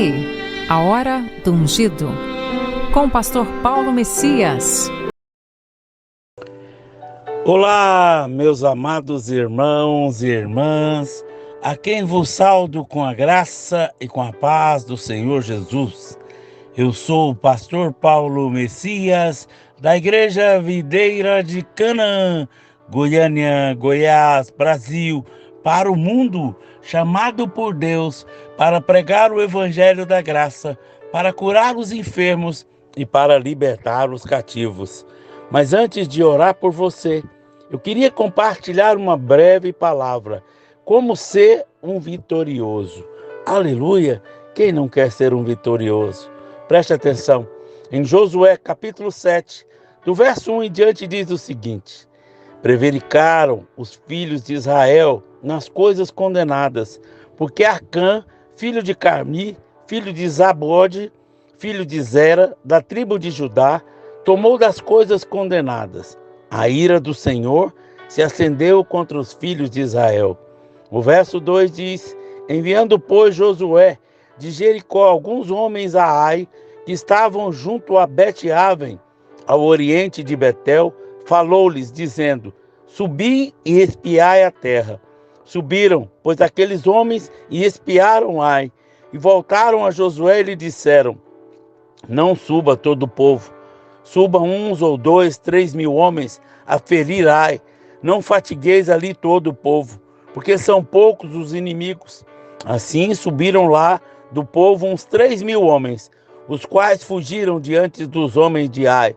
aí, a hora do ungido, com o pastor Paulo Messias. Olá, meus amados irmãos e irmãs, a quem vos saúdo com a graça e com a paz do Senhor Jesus. Eu sou o pastor Paulo Messias, da Igreja Videira de Canaã, Goiânia, Goiás, Brasil, para o mundo, chamado por Deus para pregar o Evangelho da Graça, para curar os enfermos e para libertar os cativos. Mas antes de orar por você, eu queria compartilhar uma breve palavra. Como ser um vitorioso? Aleluia! Quem não quer ser um vitorioso? Preste atenção. Em Josué, capítulo 7, do verso 1 em diante, diz o seguinte: prevaricaram os filhos de Israel nas coisas condenadas, porque Acã, filho de Carmi, filho de Zabode, filho de Zera, da tribo de Judá, tomou das coisas condenadas. A ira do Senhor se acendeu contra os filhos de Israel. O verso 2 diz: enviando, pois, Josué de Jericó alguns homens a Ai, que estavam junto a Bet-Aven, ao oriente de Betel, falou-lhes, dizendo: subi e espiai a terra. Subiram, pois, aqueles homens e espiaram Ai, e voltaram a Josué e lhe disseram: não suba todo o povo, suba uns ou 2, 3 mil homens a ferir Ai. Não fatigueis ali todo o povo, porque são poucos os inimigos. Assim subiram lá do povo uns 3 mil homens, os quais fugiram diante dos homens de Ai.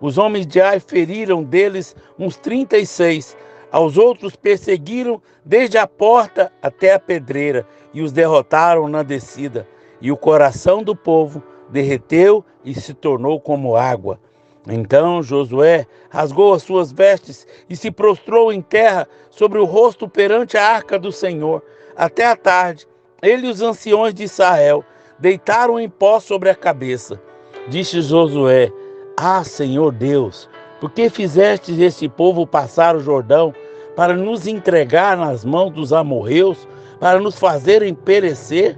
Os homens de Ai feriram deles uns 36, aos outros perseguiram desde a porta até a pedreira, e os derrotaram na descida. E o coração do povo derreteu e se tornou como água. Então Josué rasgou as suas vestes e se prostrou em terra sobre o rosto perante a arca do Senhor. Até a tarde, ele e os anciões de Israel deitaram em pó sobre a cabeça. Disse Josué: ah, Senhor Deus, por que fizestes este povo passar o Jordão para nos entregar nas mãos dos amorreus, para nos fazerem perecer?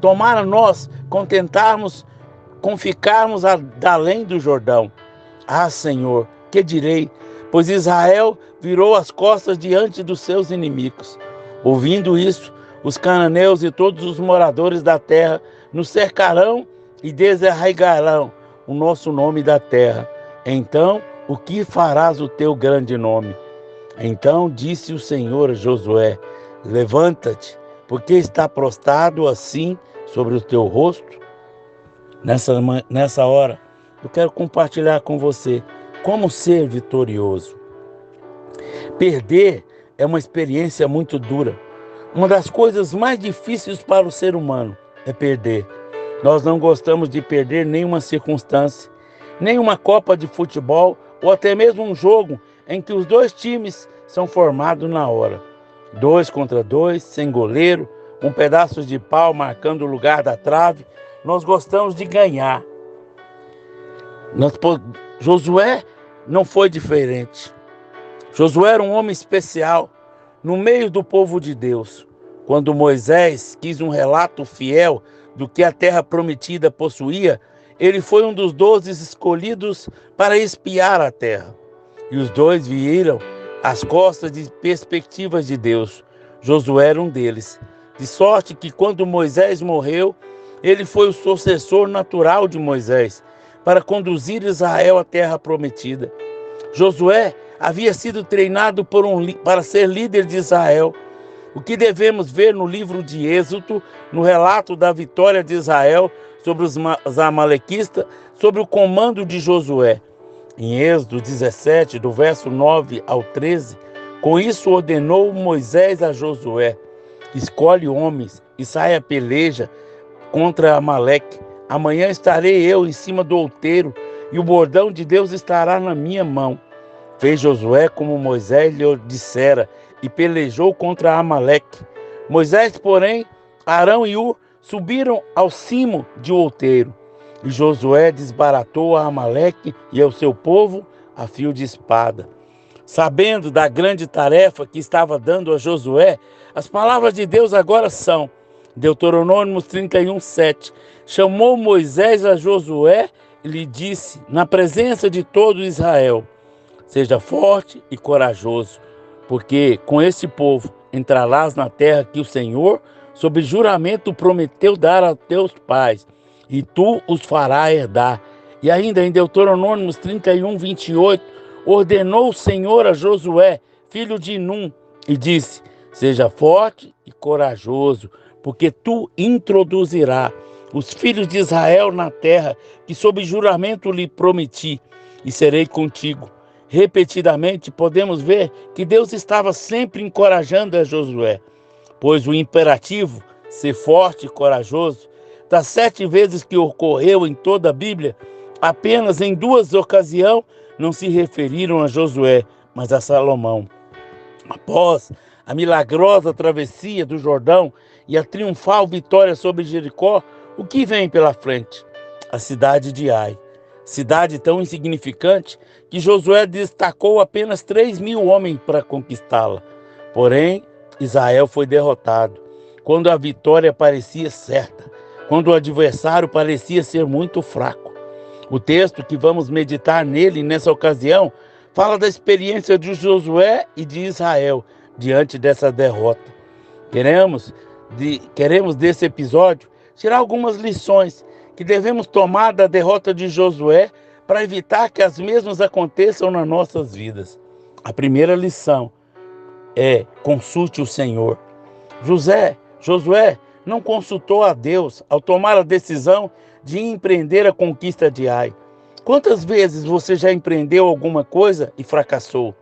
Tomara nós contentarmos com ficarmos além do Jordão. Ah, Senhor, que direi? Pois Israel virou as costas diante dos seus inimigos. Ouvindo isso, os cananeus e todos os moradores da terra nos cercarão e desarraigarão o nosso nome da terra. Então, o que farás o teu grande nome? Então disse o Senhor a Josué: levanta-te, porque está prostrado assim sobre o teu rosto. Nessa hora, eu quero compartilhar com você como ser vitorioso. Perder é uma experiência muito dura. Uma das coisas mais difíceis para o ser humano é perder. Nós não gostamos de perder nenhuma circunstância, nem uma Copa de futebol ou até mesmo um jogo em que os dois times são formados na hora. 2 contra 2, sem goleiro, com pedaços de pau marcando o lugar da trave. Nós gostamos de ganhar. Josué não foi diferente. Josué era um homem especial no meio do povo de Deus. Quando Moisés quis um relato fiel do que a terra prometida possuía, ele foi um dos 12 escolhidos para espiar a terra. E os 2 viram as costas de perspectivas de Deus. Josué era um deles. De sorte que quando Moisés morreu, ele foi o sucessor natural de Moisés para conduzir Israel à terra prometida. Josué havia sido treinado para ser líder de Israel. O que devemos ver no livro de Êxodo, no relato da vitória de Israel sobre os amalequistas, sobre o comando de Josué. Em Êxodo 17, do verso 9 ao 13, com isso ordenou Moisés a Josué: escolhe homens e saia a peleja contra Amaleque. Amanhã estarei eu em cima do outeiro e o bordão de Deus estará na minha mão. Fez Josué como Moisés lhe dissera e pelejou contra Amaleque. Moisés, porém, Arão e Ur subiram ao cimo de outeiro. E Josué desbaratou a Amaleque e ao seu povo a fio de espada. Sabendo da grande tarefa que estava dando a Josué, as palavras de Deus agora são: Deuteronômio 31:7. Chamou Moisés a Josué e lhe disse, na presença de todo Israel: seja forte e corajoso, porque com esse povo entrarás na terra que o Senhor, sob juramento, prometeu dar a teus pais, e tu os farás herdar. E ainda em Deuteronômio 31:28, ordenou o Senhor a Josué, filho de Num, e disse: seja forte e corajoso, porque tu introduzirás os filhos de Israel na terra que sob juramento lhe prometi, e serei contigo. Repetidamente podemos ver que Deus estava sempre encorajando a Josué, pois o imperativo, ser forte e corajoso, das 7 vezes que ocorreu em toda a Bíblia, apenas em 2 ocasiões não se referiram a Josué, mas a Salomão. Após a milagrosa travessia do Jordão e a triunfal vitória sobre Jericó, o que vem pela frente? A cidade de Ai. Cidade tão insignificante que Josué destacou apenas 3.000 homens para conquistá-la. Porém, Israel foi derrotado quando a vitória parecia certa, quando o adversário parecia ser muito fraco. O texto que vamos meditar nele nessa ocasião fala da experiência de Josué e de Israel diante dessa derrota. Queremos desse episódio tirar algumas lições que devemos tomar da derrota de Josué para evitar que as mesmas aconteçam nas nossas vidas. A primeira lição é: consulte o Senhor. Josué não consultou a Deus ao tomar a decisão de empreender a conquista de Ai. Quantas vezes você já empreendeu alguma coisa e fracassou?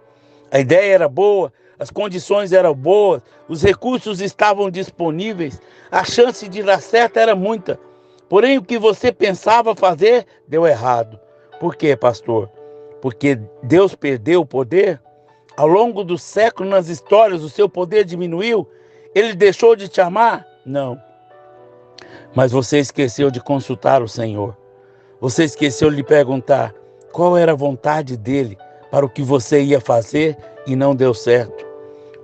A ideia era boa, as condições eram boas, os recursos estavam disponíveis, a chance de dar certo era muita. Porém, o que você pensava fazer deu errado. Por quê, pastor? Porque Deus perdeu o poder? Ao longo dos séculos, nas histórias, o seu poder diminuiu? Ele deixou de te amar? Não. Mas você esqueceu de consultar o Senhor. Você esqueceu de lhe perguntar qual era a vontade dele para o que você ia fazer e não deu certo.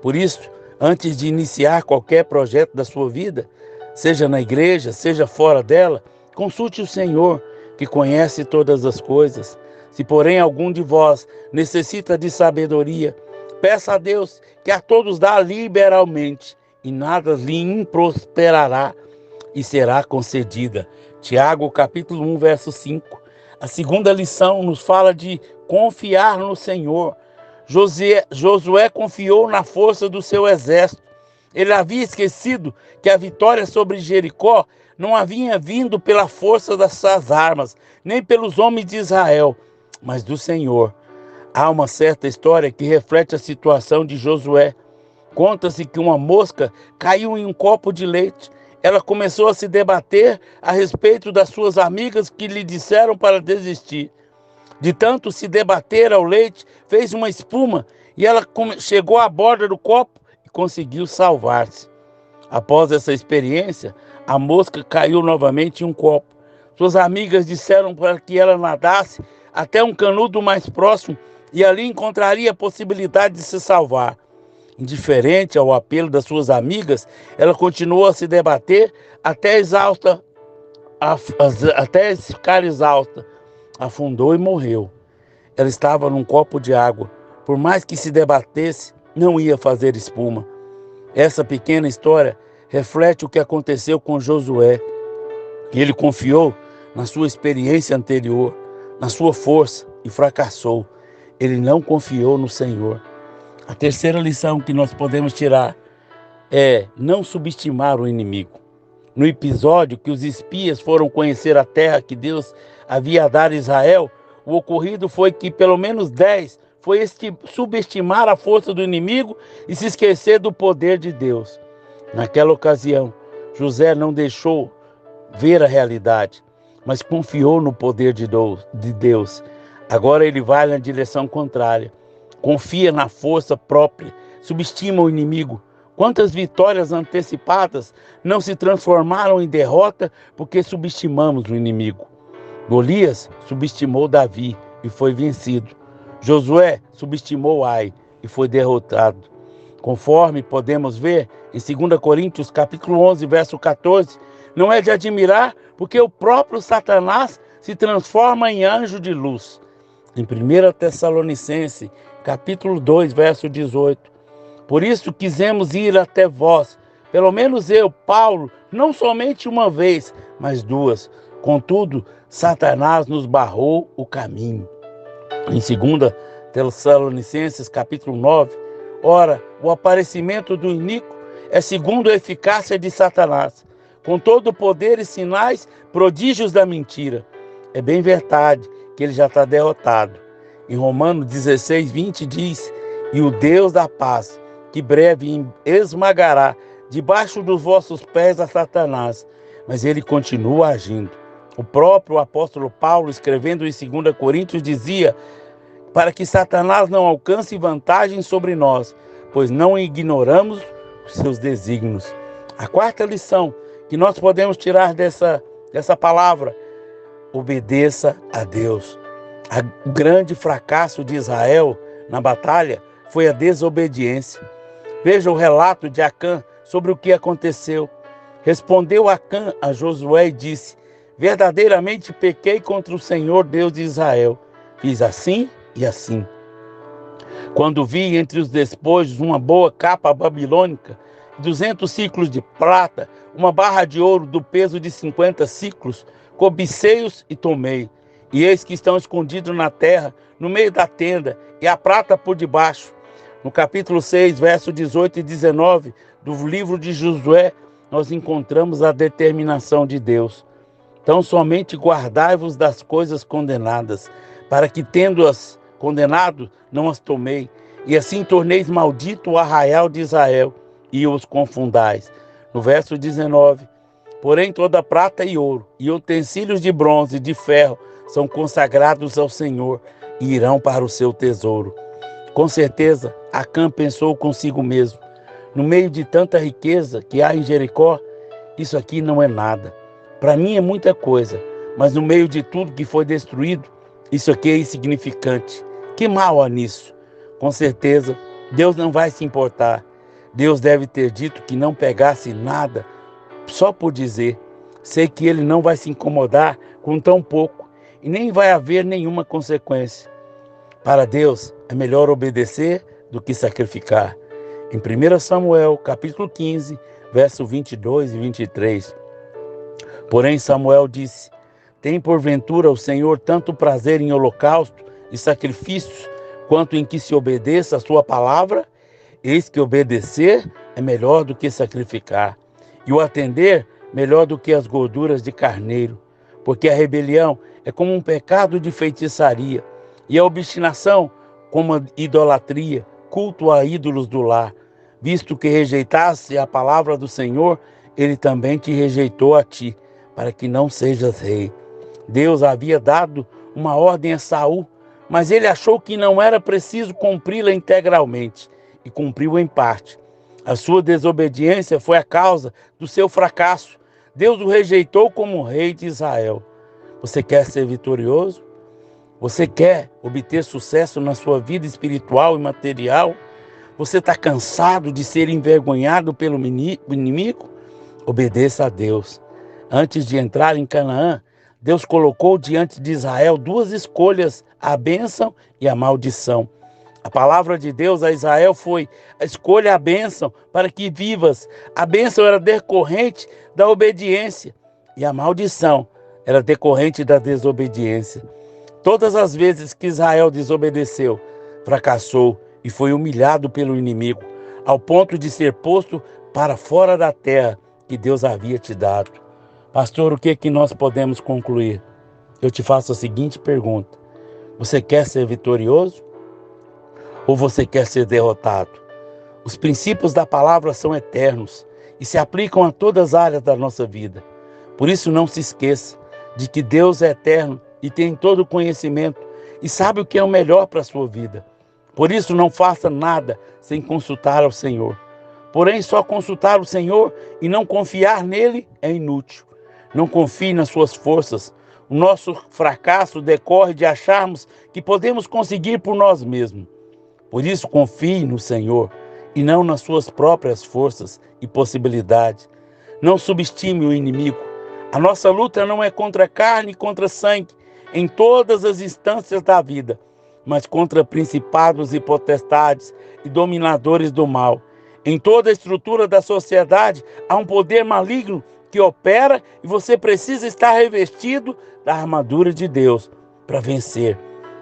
Por isso, antes de iniciar qualquer projeto da sua vida, seja na igreja, seja fora dela, consulte o Senhor, que conhece todas as coisas. Se, porém, algum de vós necessita de sabedoria, peça a Deus, que a todos dá liberalmente, e nada lhe improsperará, e será concedida. Tiago, capítulo 1, verso 5. A segunda lição nos fala de confiar no Senhor. Josué confiou na força do seu exército. Ele havia esquecido que a vitória sobre Jericó não havia vindo pela força das suas armas, nem pelos homens de Israel, mas do Senhor. Há uma certa história que reflete a situação de Josué. Conta-se que uma mosca caiu em um copo de leite. Ela começou a se debater a respeito das suas amigas que lhe disseram para desistir. De tanto se debater ao leite, fez uma espuma e ela chegou à borda do copo e conseguiu salvar-se. Após essa experiência, a mosca caiu novamente em um copo. Suas amigas disseram para que ela nadasse até um canudo mais próximo e ali encontraria a possibilidade de se salvar. Indiferente ao apelo das suas amigas, ela continuou a se debater até ficar exausta. Afundou e morreu. Ela estava num copo de água. Por mais que se debatesse, não ia fazer espuma. Essa pequena história reflete o que aconteceu com Josué. Ele confiou na sua experiência anterior, na sua força, e fracassou. Ele não confiou no Senhor. A terceira lição que nós podemos tirar é não subestimar o inimigo. No episódio que os espias foram conhecer a terra que Deus havia dado a Israel, o ocorrido foi que pelo menos 10 foi subestimar a força do inimigo e se esquecer do poder de Deus. Naquela ocasião, José não deixou ver a realidade, mas confiou no poder de Deus. Agora ele vai na direção contrária. Confia na força própria, subestima o inimigo. Quantas vitórias antecipadas não se transformaram em derrota porque subestimamos o inimigo? Golias subestimou Davi e foi vencido. Josué subestimou Ai e foi derrotado. Conforme podemos ver, em 2 Coríntios capítulo 11, verso 14, não é de admirar, porque o próprio Satanás se transforma em anjo de luz. Em 1 Tessalonicenses capítulo 2, verso 18, por isso quisemos ir até vós, pelo menos eu, Paulo, não somente uma vez, mas duas. Contudo, Satanás nos barrou o caminho. Em 2 Tessalonicenses capítulo 9, ora, o aparecimento do iníquo é segundo a eficácia de Satanás, com todo o poder e sinais, prodígios da mentira. É bem verdade que ele já está derrotado. Em Romanos 16, 20 diz, e o Deus da paz, que breve esmagará debaixo dos vossos pés a Satanás, mas ele continua agindo. O próprio apóstolo Paulo, escrevendo em 2 Coríntios, dizia, para que Satanás não alcance vantagem sobre nós, pois não ignoramos os seus desígnios. A quarta lição que nós podemos tirar dessa palavra, obedeça a Deus. O grande fracasso de Israel na batalha foi a desobediência. Veja o relato de Acã sobre o que aconteceu. Respondeu Acã a Josué e disse, verdadeiramente pequei contra o Senhor Deus de Israel. Fiz assim e assim. Quando vi entre os despojos uma boa capa babilônica, 200 ciclos de prata, uma barra de ouro do peso de 50 ciclos, cobicei-os e tomei. E eis que estão escondidos na terra, no meio da tenda, e a prata por debaixo. No capítulo 6, verso 18 e 19 do livro de Josué, nós encontramos a determinação de Deus. Então somente guardai-vos das coisas condenadas, para que, tendo-as condenado, não as tomei, e assim torneis maldito o arraial de Israel, e os confundais. No verso 19, porém toda prata e ouro, e utensílios de bronze e de ferro, são consagrados ao Senhor, e irão para o seu tesouro. Com certeza, Acã pensou consigo mesmo, no meio de tanta riqueza que há em Jericó, isso aqui não é nada. Para mim é muita coisa, mas no meio de tudo que foi destruído, isso aqui é insignificante. Que mal há nisso? Com certeza, Deus não vai se importar. Deus deve ter dito que não pegasse nada só por dizer. Sei que ele não vai se incomodar com tão pouco e nem vai haver nenhuma consequência. Para Deus, é melhor obedecer do que sacrificar. Em 1 Samuel, capítulo 15, verso 22 e 23. Porém, Samuel disse, tem porventura o Senhor tanto prazer em holocausto e sacrifícios, quanto em que se obedeça a sua palavra? Eis que obedecer é melhor do que sacrificar, e o atender melhor do que as gorduras de carneiro, porque a rebelião é como um pecado de feitiçaria, e a obstinação como a idolatria, culto a ídolos do lar. Visto que rejeitasse a palavra do Senhor, ele também te rejeitou a ti, para que não sejas rei. Deus havia dado uma ordem a Saul, mas ele achou que não era preciso cumpri-la integralmente, e cumpriu em parte. A sua desobediência foi a causa do seu fracasso. Deus o rejeitou como rei de Israel. Você quer ser vitorioso? Você quer obter sucesso na sua vida espiritual e material? Você está cansado de ser envergonhado pelo inimigo? Obedeça a Deus. Antes de entrar em Canaã, Deus colocou diante de Israel duas escolhas, a bênção e a maldição. A palavra de Deus a Israel foi, escolha a bênção para que vivas. A bênção era decorrente da obediência e a maldição era decorrente da desobediência. Todas as vezes que Israel desobedeceu, fracassou e foi humilhado pelo inimigo, ao ponto de ser posto para fora da terra que Deus havia te dado. Pastor, o que nós podemos concluir? Eu te faço a seguinte pergunta. Você quer ser vitorioso? Ou você quer ser derrotado? Os princípios da palavra são eternos e se aplicam a todas as áreas da nossa vida. Por isso não se esqueça de que Deus é eterno e tem todo o conhecimento e sabe o que é o melhor para a sua vida. Por isso não faça nada sem consultar ao Senhor. Porém, só consultar o Senhor e não confiar nele é inútil. Não confie nas suas forças. O nosso fracasso decorre de acharmos que podemos conseguir por nós mesmos. Por isso, confie no Senhor e não nas suas próprias forças e possibilidades. Não subestime o inimigo. A nossa luta não é contra carne e contra sangue em todas as instâncias da vida, mas contra principados e potestades e dominadores do mal. Em toda a estrutura da sociedade há um poder maligno que opera e você precisa estar revestido da armadura de Deus para vencer.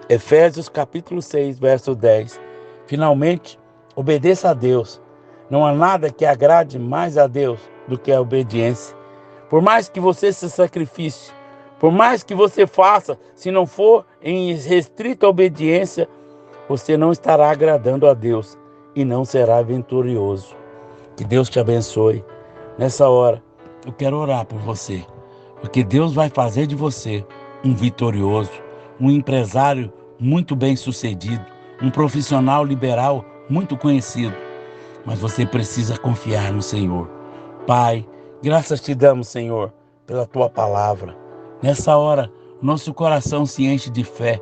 Efésios capítulo 6, verso 10. Finalmente, obedeça a Deus. Não há nada que agrade mais a Deus do que a obediência. Por mais que você se sacrifique, por mais que você faça, se não for em restrita obediência, você não estará agradando a Deus e não será vitorioso. Que Deus te abençoe. Nessa hora, eu quero orar por você, porque Deus vai fazer de você um vitorioso, um empresário muito bem sucedido, um profissional liberal muito conhecido. Mas você precisa confiar no Senhor. Pai, graças te damos, Senhor, pela tua palavra. Nessa hora, nosso coração se enche de fé,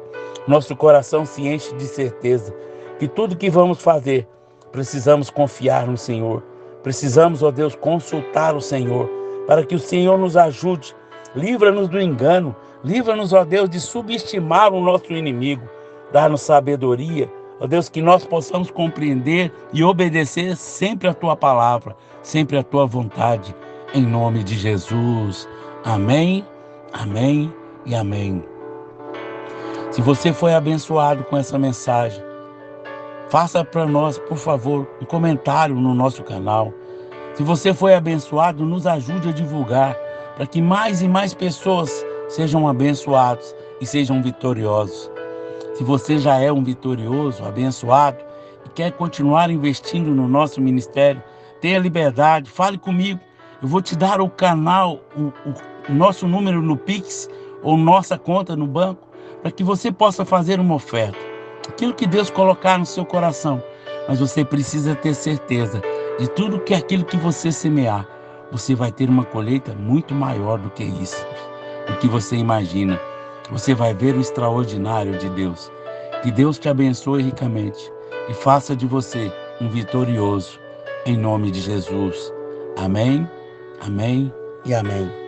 nosso coração se enche de certeza que tudo que vamos fazer, precisamos confiar no Senhor. Precisamos, ó Deus, consultar o Senhor, para que o Senhor nos ajude. Livra-nos do engano, livra-nos, ó Deus, de subestimar o nosso inimigo. Dá-nos sabedoria, ó Deus, que nós possamos compreender e obedecer sempre a tua palavra, sempre a tua vontade, em nome de Jesus. Amém, amém e amém. Se você foi abençoado com essa mensagem, faça para nós, por favor, um comentário no nosso canal. Se você foi abençoado, nos ajude a divulgar, para que mais e mais pessoas sejam abençoados e sejam vitoriosos. Se você já é um vitorioso, abençoado, e quer continuar investindo no nosso ministério, tenha liberdade, fale comigo. Eu vou te dar o canal, o nosso número no Pix, ou nossa conta no banco, para que você possa fazer uma oferta. Aquilo que Deus colocar no seu coração. Mas você precisa ter certeza de tudo que aquilo que você semear, você vai ter uma colheita muito maior do que isso, do que você imagina. Você vai ver o extraordinário de Deus. Que Deus te abençoe ricamente e faça de você um vitorioso, em nome de Jesus. Amém, amém e amém.